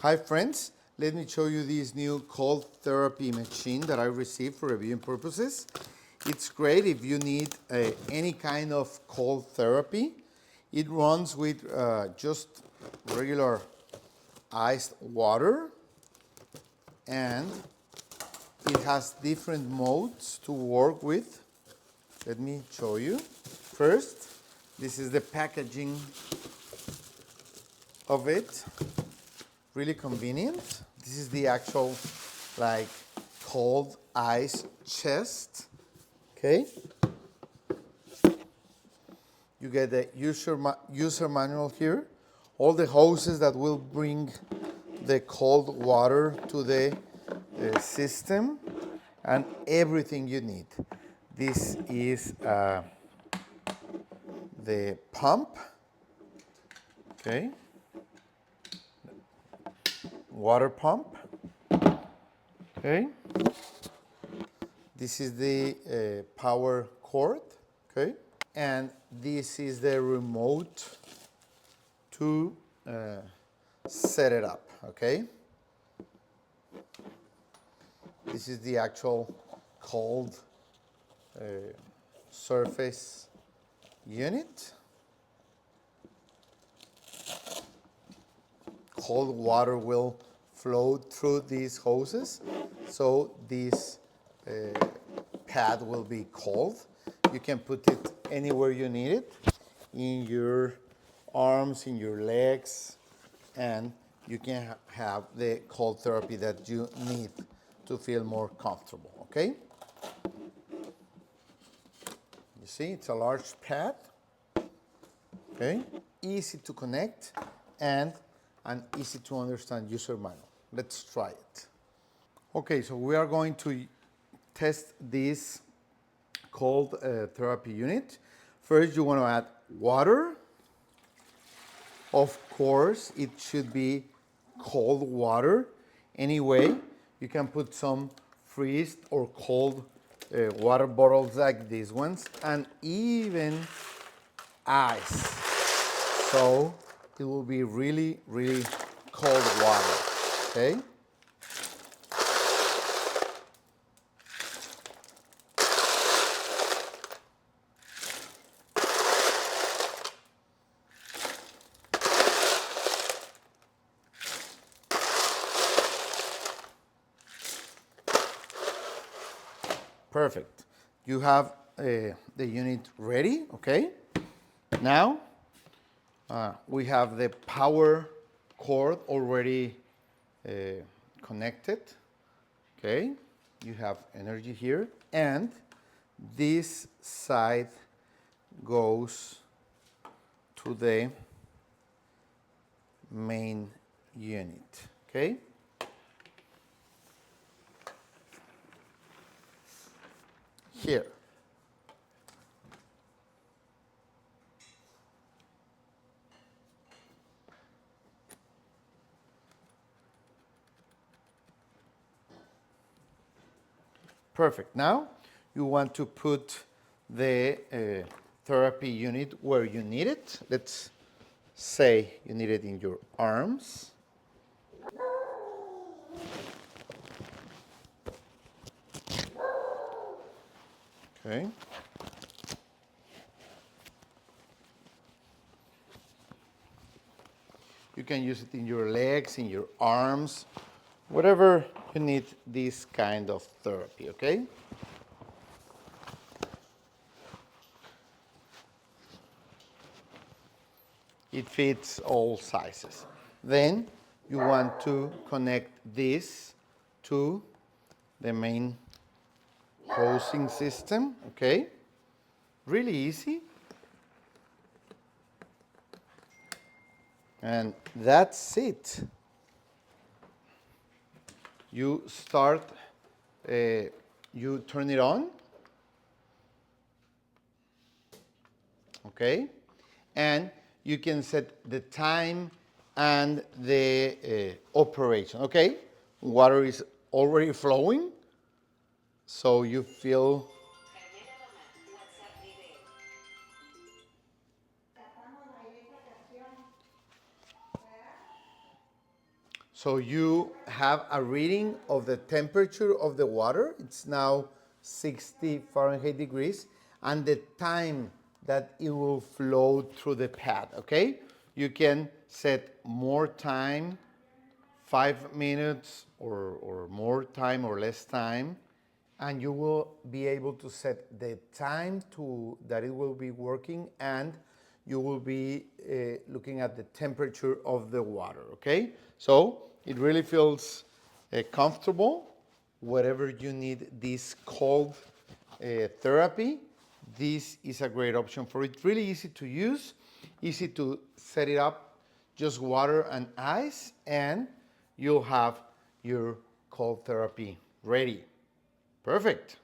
Hi friends, let me show you this new cold therapy machine that I received for reviewing purposes. It's great if you need any kind of cold therapy. It runs with just regular iced water, and it has different modes to work with. Let me show you. First, this is the packaging of it. Really convenient. This is the actual like cold ice chest. Okay. You get the user manual here. All the hoses that will bring the cold water to the system, and everything you need. This is the pump. Okay. Water pump. Okay. This is the power cord. Okay. And this is the remote to set it up. Okay. This is the actual cold surface unit. Cold water will flow through these hoses, so this pad will be cold. You can put it anywhere you need it, in your arms, in your legs, and you can have the cold therapy that you need to feel more comfortable, okay? You see, it's a large pad, okay? Easy to connect and an easy to understand user manual. Let's try it. Okay, so we are going to test this cold therapy unit. First, you want to add water. Of course, it should be cold water. Anyway, you can put some freezed or cold water bottles like these ones, and even ice. So it will be really, really cold water, okay? Perfect. You have the unit ready, okay? Now, we have the power cord already connected, okay? You have energy here, and this side goes to the main unit, okay? Here. Perfect. Now you want to put the therapy unit where you need it. Let's say you need it in your arms. Okay. You can use it in your legs, in your arms, whatever you need this kind of therapy, okay? It fits all sizes. Then you want to connect this to the main hosing system, okay? Really easy. And that's it. You start, you turn it on, okay? And you can set the time and the operation, okay? Water is already flowing, so you feel. So you have a reading of the temperature of the water. It's now 60 Fahrenheit degrees, and the time that it will flow through the pad, okay? You can set more time, 5 minutes or more time or less time, and you will be able to set the time that it will be working, and you will be looking at the temperature of the water, okay? So it really feels comfortable. Whatever you need this cold therapy, this is a great option for it. Really easy to use, easy to set it up, just water and ice, and you'll have your cold therapy ready. Perfect.